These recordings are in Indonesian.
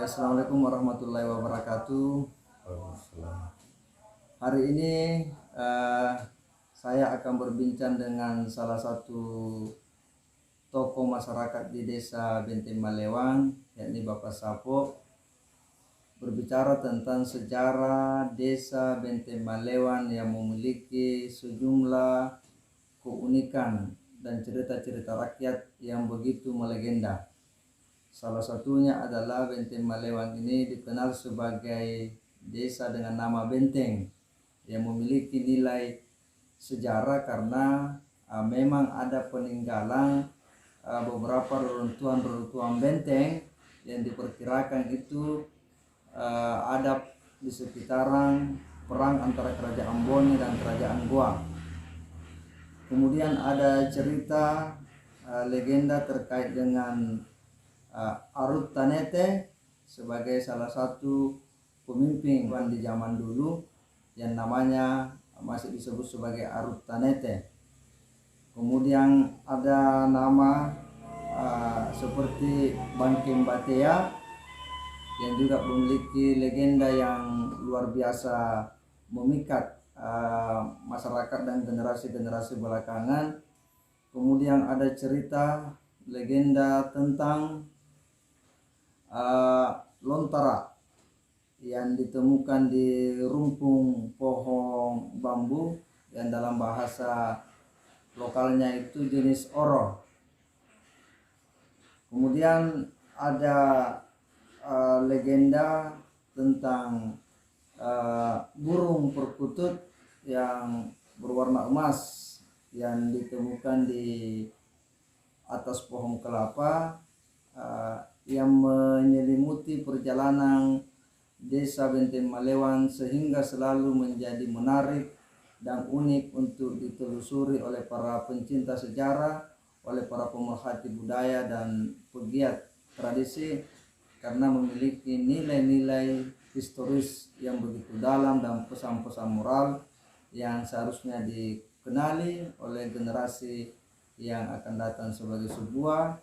Assalamualaikum warahmatullahi wabarakatuh. Hari ini saya akan berbincang dengan salah satu tokoh masyarakat di desa Benteng Malewang, yakni Bapak Sapo, berbicara tentang sejarah desa Benteng Malewang yang memiliki sejumlah keunikan dan cerita-cerita rakyat yang begitu melegenda. Salah satunya adalah Benteng Malewang ini dikenal sebagai desa dengan nama benteng yang memiliki nilai sejarah karena memang ada peninggalan beberapa reruntuhan benteng yang diperkirakan itu ada di sekitaran perang antara Kerajaan Bone dan Kerajaan Goa. Kemudian ada cerita legenda terkait dengan Arut Tanete sebagai salah satu pemimpin di zaman dulu yang namanya masih disebut sebagai Arut Tanete. Kemudian ada nama seperti Bangking Batea yang juga memiliki legenda yang luar biasa memikat masyarakat dan generasi-generasi belakangan. Kemudian ada cerita legenda tentang lontara yang ditemukan di rumpung pohon bambu yang dalam bahasa lokalnya itu jenis oro. Kemudian ada legenda tentang burung perkutut yang berwarna emas yang ditemukan di atas pohon kelapa yang menyelimuti perjalanan desa Benteng Malewang sehingga selalu menjadi menarik dan unik untuk ditelusuri oleh para pencinta sejarah, oleh para pemerhati budaya dan pegiat tradisi karena memiliki nilai-nilai historis yang begitu dalam dan pesan-pesan moral yang seharusnya dikenali oleh generasi yang akan datang sebagai sebuah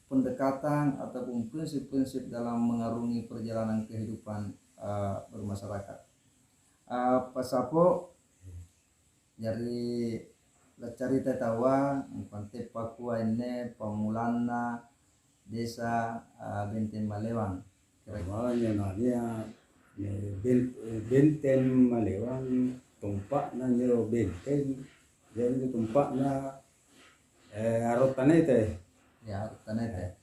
pendekatan ataupun prinsip-prinsip dalam mengarungi perjalanan kehidupan bermasyarakat. Pak Sapo dari cerita tawa pante Papua ini pemulana desa Benteng Malewang. Namanya Benteng Malewang, tempatnya nyo benteng, jadi tempatnya Arut Tanete. Ya, Arut Tanete.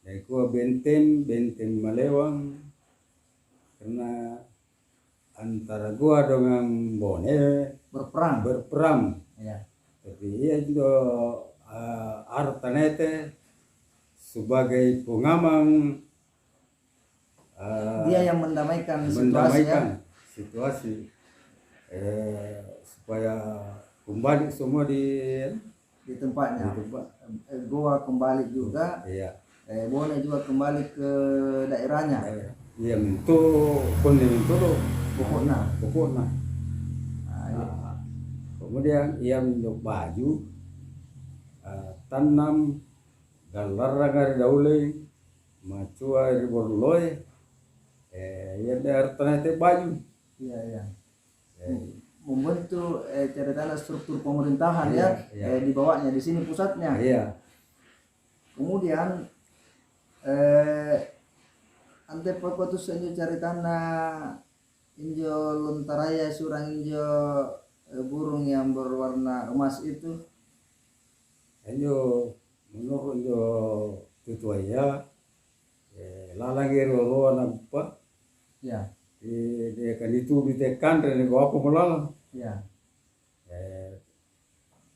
Jadi gua Benteng Malewang karena antara gua dengan Bone berperang. Ya. Tapi ia juga Arut Tanete sebagai pengaman. Dia yang mendamaikan situasi supaya kembali semua di tempatnya. Goa kembali juga. Iya. Bone juga kembali ke daerahnya. Iya, itu pokoknya. Kemudian ia menjadi baju tanam galarang dari daule macua dari borloi ia dari Tanete baju. Iya. Membentuk ceritanya struktur pemerintahan di bawahnya, di sini pusatnya. Iya. Kemudian ante pakotu senjo ceritana injo lontaraya surang injo burung yang berwarna emas itu. Injo menurut injo tutuaya lalangi roro nampak. Ya. Dia kan itu ditekan dari gua apa melala. Ya.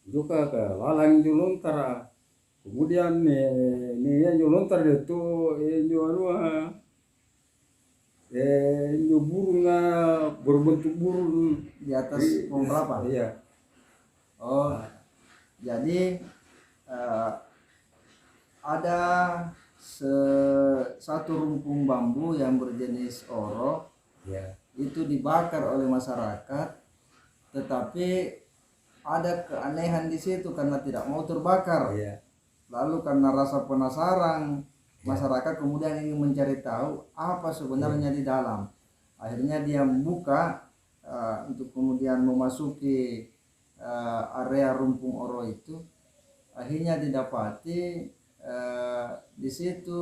Juga ke lalang injo lontara. Kemudian nih injo lontar itu injo burung berbentuk burung Di atas pohon kelapa. Iya. Oh. Jadi ada satu rumpung bambu yang berjenis oro. Ya. Itu dibakar oleh masyarakat, tetapi ada keanehan di situ karena tidak mau terbakar. Iya. Lalu karena rasa penasaran masyarakat kemudian ingin mencari tahu apa sebenarnya di dalam. Akhirnya dia membuka untuk kemudian memasuki area Rumpung Oro itu. Akhirnya didapati di situ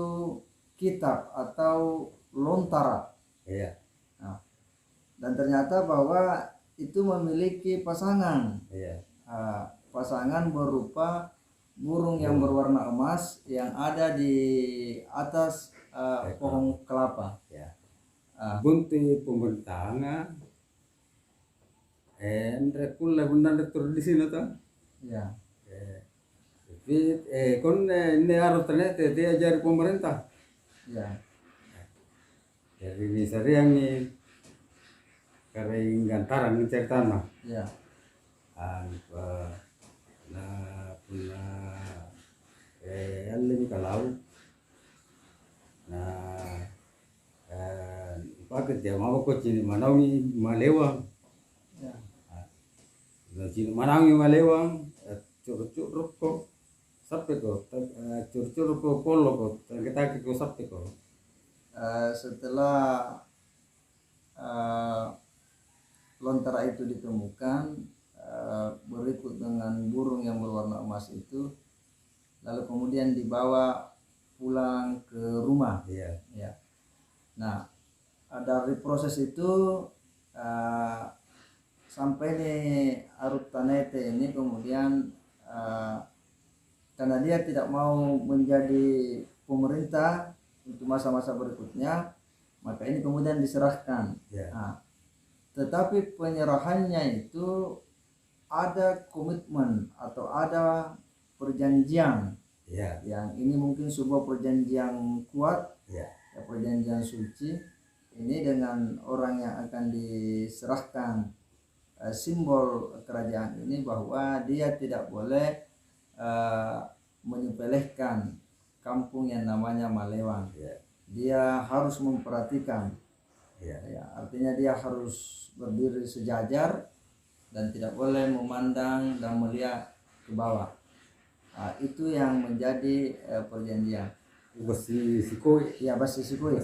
kitab atau lontara. Iya. Nah, dan ternyata bahwa itu memiliki pasangan. Iya. Pasangan berupa burung yang berwarna emas yang ada di atas pohon kelapa. Ya. Bunti pemerintahan Andre kulle benar tur di sini tuh. Ya. Tapi kon ini harus ternyata diajari pemerintah. Ya. Jadi bisa yang ini kering gantaran mencari tanah. Ya. Nah lebih kalau nah pakai dia mau kok sini manawi malewang. Ya. Nah sini manawi malewang curcur kok sampai kok curcur kok polo kok kita kok sampai kok. Setelah lontara itu ditemukan berikut dengan burung yang berwarna emas itu, lalu kemudian dibawa pulang ke rumah. Iya. Ya. Nah, dari proses itu sampai nih Arut Tanete ini kemudian karena dia tidak mau menjadi pemerintah untuk masa-masa berikutnya, maka ini kemudian diserahkan. Yeah. Nah, tetapi penyerahannya itu ada komitmen atau ada perjanjian. Yeah. Yang ini mungkin sebuah perjanjian kuat, Yeah. ya, perjanjian suci. Ini dengan orang yang akan diserahkan simbol kerajaan ini, bahwa dia tidak boleh menyepelekan kampung yang namanya Malewang. Yeah. Dia harus memperhatikan. Yeah. Ya, artinya dia harus berdiri sejajar dan tidak boleh memandang dan melihat ke bawah. Nah, itu yang menjadi perjanjian. Besi sikoi. Ya, basi sikoi.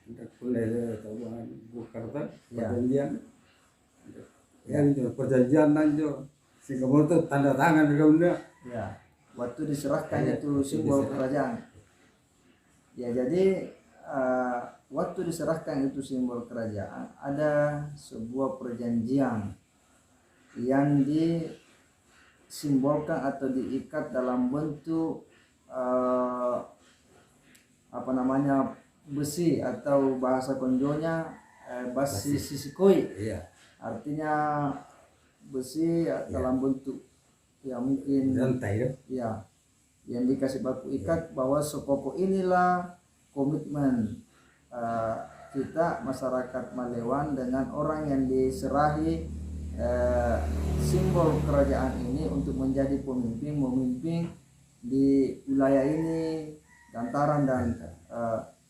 Tidak boleh tahuan Bukarta Ya. perjanjian. Ya itu perjanjian lanjut. Sehingga itu tanda tangan juga. Ya, waktu diserahkan Ya, itu simbol kerajaan. Ya, jadi waktu diserahkan itu simbol kerajaan, ada sebuah perjanjian yang disimbolkan atau diikat dalam bentuk besi, atau bahasa konjonya basi sisikoi. Iya. Artinya besi dalam bentuk ya mungkin Rantai ya. ya, yang dikasih baku ikat, bahwa sepokok inilah komitmen kita masyarakat Malewan dengan orang yang diserahi simbol kerajaan ini untuk menjadi memimpin di wilayah ini, Gantaran dan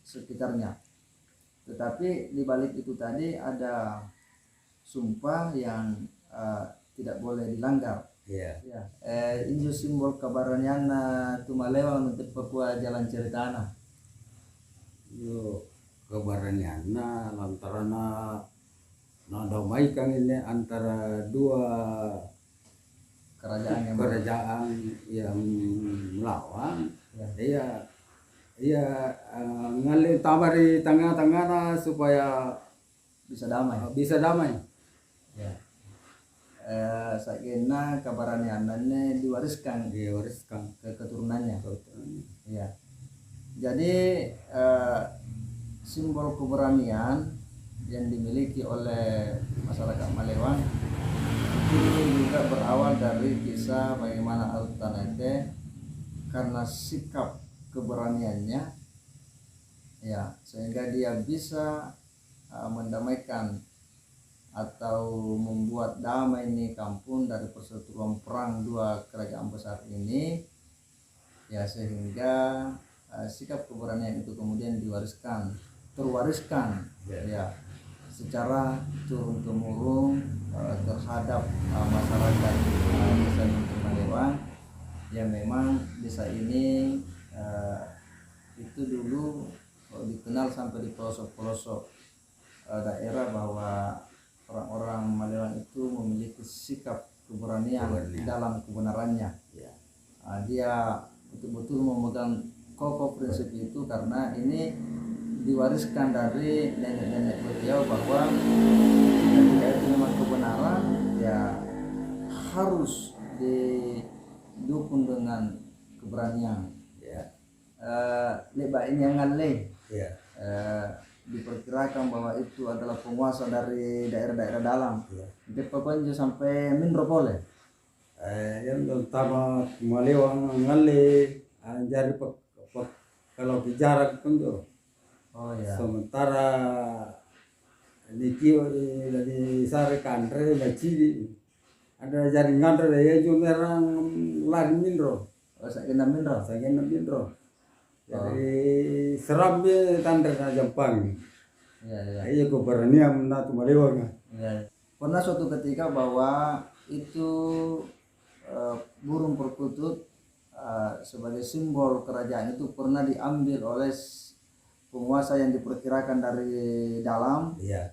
sekitarnya. Tetapi di balik itu tadi ada sumpah yang tidak boleh dilanggar. Iya. Ya, injo simbol kabaraniana tu Malewang untuk Papua jalan ceritana. Yo kabarannya lantaran damai kan ini antara dua Kerajaan yang melawan. Ya. Iya ngalih tambah di tengah-tengah supaya Bisa damai. bisa damai. Ya. Sakena kabaraniananya diwariskan Diwariskan ke keturunannya. Ya. Jadi simbol keberanian yang dimiliki oleh masyarakat Malewang itu juga berawal dari kisah bagaimana Arut Tanete karena sikap keberaniannya, ya, sehingga dia bisa mendamaikan atau membuat damai ini kampung dari perseteruan perang dua kerajaan besar ini, ya, sehingga sikap keberanian itu kemudian terwariskan ya secara turun temurun terhadap masyarakat desa Malewang, yang memang desa ini itu dulu dikenal sampai di pelosok-pelosok daerah bahwa orang-orang Malewan itu memiliki sikap keberanian dalam kebenarannya. Ya. Dia betul-betul memegang kokoh prinsip itu karena ini diwariskan dari nenek-nenek beliau bahwa ketika itu memang kebenaran ya harus didukung dengan keberanian. Ya. Lebak ini yang ngalih. Ya. Diperkirakan bahwa itu adalah penguasa dari daerah-daerah dalam. Ya. Dia pokoknya sampai Mindropole. Yang pertama Malewang ngali jadi kalau di jarak pun tuh. Oh ya. Sementara di kio di sare kantre ngaci ada jaringan ada ya jumerang lari mindro. Oh sakena Mindro. Saya mindro. Jadi seram dia tanda Jepang. Ya ya. Iya keberanian natu Malewang. Ya. Pernah suatu ketika bahwa itu burung perkutut sebagai simbol kerajaan itu pernah diambil oleh penguasa yang diperkirakan dari dalam. Iya.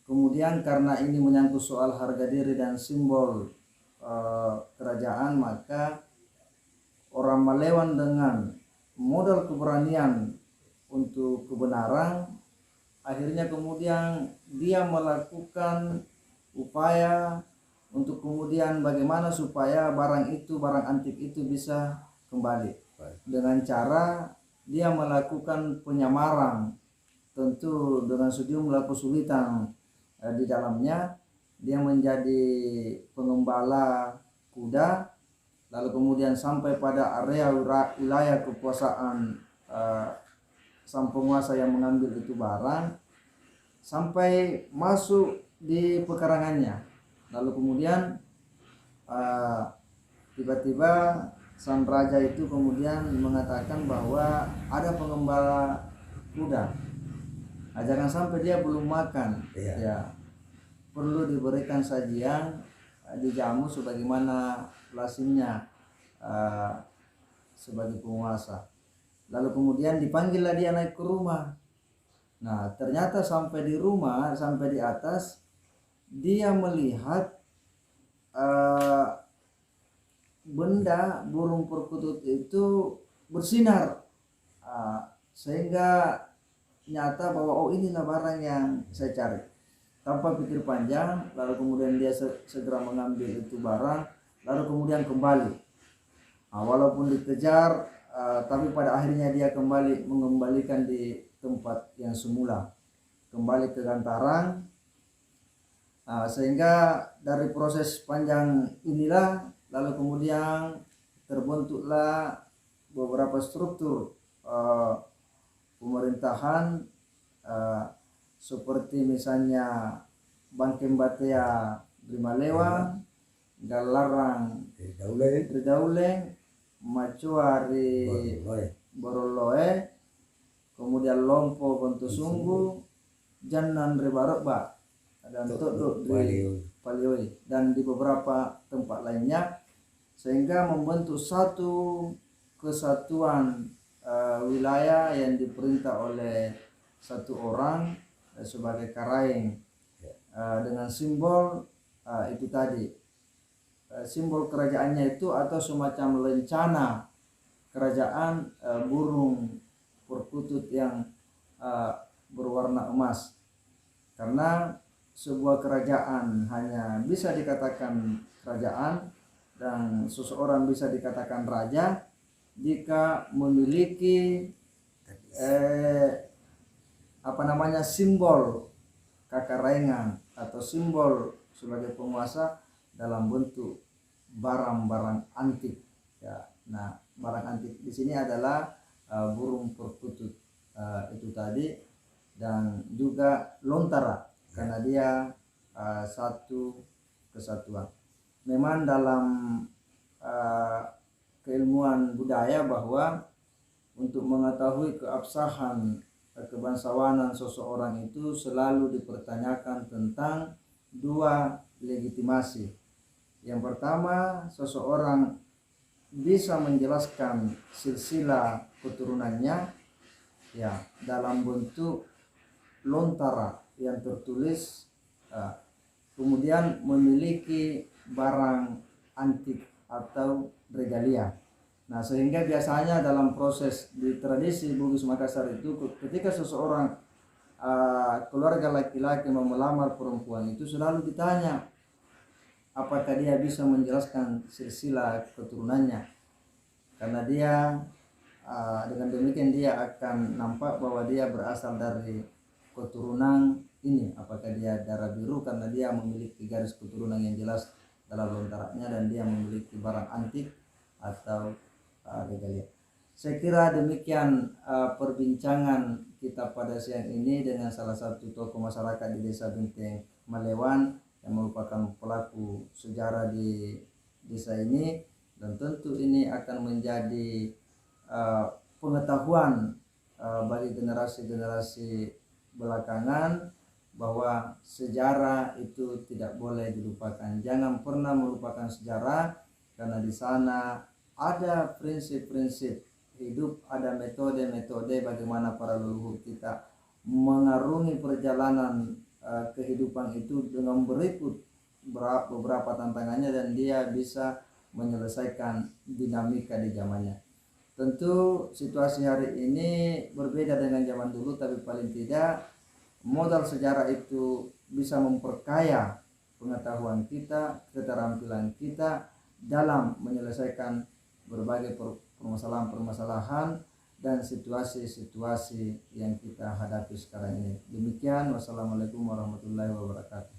Kemudian karena ini menyangkut soal harga diri dan simbol kerajaan, maka orang Malewan dengan modal keberanian untuk kebenaran, akhirnya kemudian dia melakukan upaya untuk kemudian bagaimana supaya barang antik itu bisa kembali dengan cara dia melakukan penyamaran, tentu dengan sejumlah kesulitan di dalamnya. Dia menjadi pengembala kuda, lalu kemudian sampai pada area wilayah kekuasaan sang penguasa yang mengambil itu barang, sampai masuk di pekarangannya. Lalu kemudian tiba-tiba sang raja itu kemudian mengatakan bahwa ada pengembala kuda, jangan sampai dia belum makan. Ya, perlu diberikan sajian, dijamu sebagaimana lazimnya sebagai penguasa. Lalu kemudian dipanggillah dia naik ke rumah. Nah ternyata sampai di rumah, sampai di atas, dia melihat benda burung perkutut itu bersinar, sehingga nyata bahwa oh inilah barang yang saya cari. Tanpa pikir panjang, lalu kemudian dia segera mengambil itu barang, lalu kemudian kembali. Walaupun dikejar, tapi pada akhirnya dia mengembalikan di tempat yang semula, kembali ke Gantarang. Sehingga dari proses panjang inilah lalu kemudian terbentuklah beberapa struktur pemerintahan, seperti misalnya Bangkem Batea di Malewang, Galarang Dauleng, Macuari Boroloe, kemudian Lompo Kontosunggu, Janan Rebarokba, dan Todok di Palioi, dan di beberapa tempat lainnya, sehingga membentuk satu kesatuan wilayah yang diperintah oleh satu orang sebagai Karaeng, dengan simbol itu tadi, simbol kerajaannya itu atau semacam lencana kerajaan burung perkutut yang berwarna emas. Karena sebuah kerajaan hanya bisa dikatakan kerajaan dan seseorang bisa dikatakan raja jika memiliki simbol kakarengan atau simbol sebagai penguasa dalam bentuk barang-barang antik. Ya, nah barang antik di sini adalah burung perkutut itu tadi, dan juga lontara karena dia satu kesatuan. Memang dalam keilmuan budaya bahwa untuk mengetahui keabsahan kebangsawanan seseorang itu selalu dipertanyakan tentang dua legitimasi. Yang pertama, seseorang bisa menjelaskan silsilah keturunannya ya dalam bentuk lontara yang tertulis kemudian memiliki barang antik atau regalia. Nah, sehingga biasanya dalam proses di tradisi Bugis Makassar itu ketika seseorang keluarga laki-laki mau melamar perempuan itu selalu ditanya apakah dia bisa menjelaskan silsilah keturunannya, karena dia dengan demikian dia akan nampak bahwa dia berasal dari keturunan ini, apakah dia darah biru karena dia memiliki garis keturunan yang jelas dalam lontaranya dan dia memiliki barang antik atau regalia. Saya kira demikian perbincangan kita pada siang ini dengan salah satu tokoh masyarakat di Desa Benteng Malewan yang merupakan pelaku sejarah di desa ini, dan tentu ini akan menjadi pengetahuan bagi generasi-generasi belakangan bahwa sejarah itu tidak boleh dilupakan. Jangan pernah melupakan sejarah, karena di sana ada prinsip-prinsip hidup, ada metode-metode bagaimana para leluhur kita mengarungi perjalanan kehidupan itu dengan berikut beberapa tantangannya, dan dia bisa menyelesaikan dinamika di zamannya. Tentu situasi hari ini berbeda dengan zaman dulu, tapi paling tidak modal sejarah itu bisa memperkaya pengetahuan kita, keterampilan kita dalam menyelesaikan berbagai permasalahan-permasalahan dan situasi-situasi yang kita hadapi sekarang ini. Demikian, wassalamualaikum warahmatullahi wabarakatuh.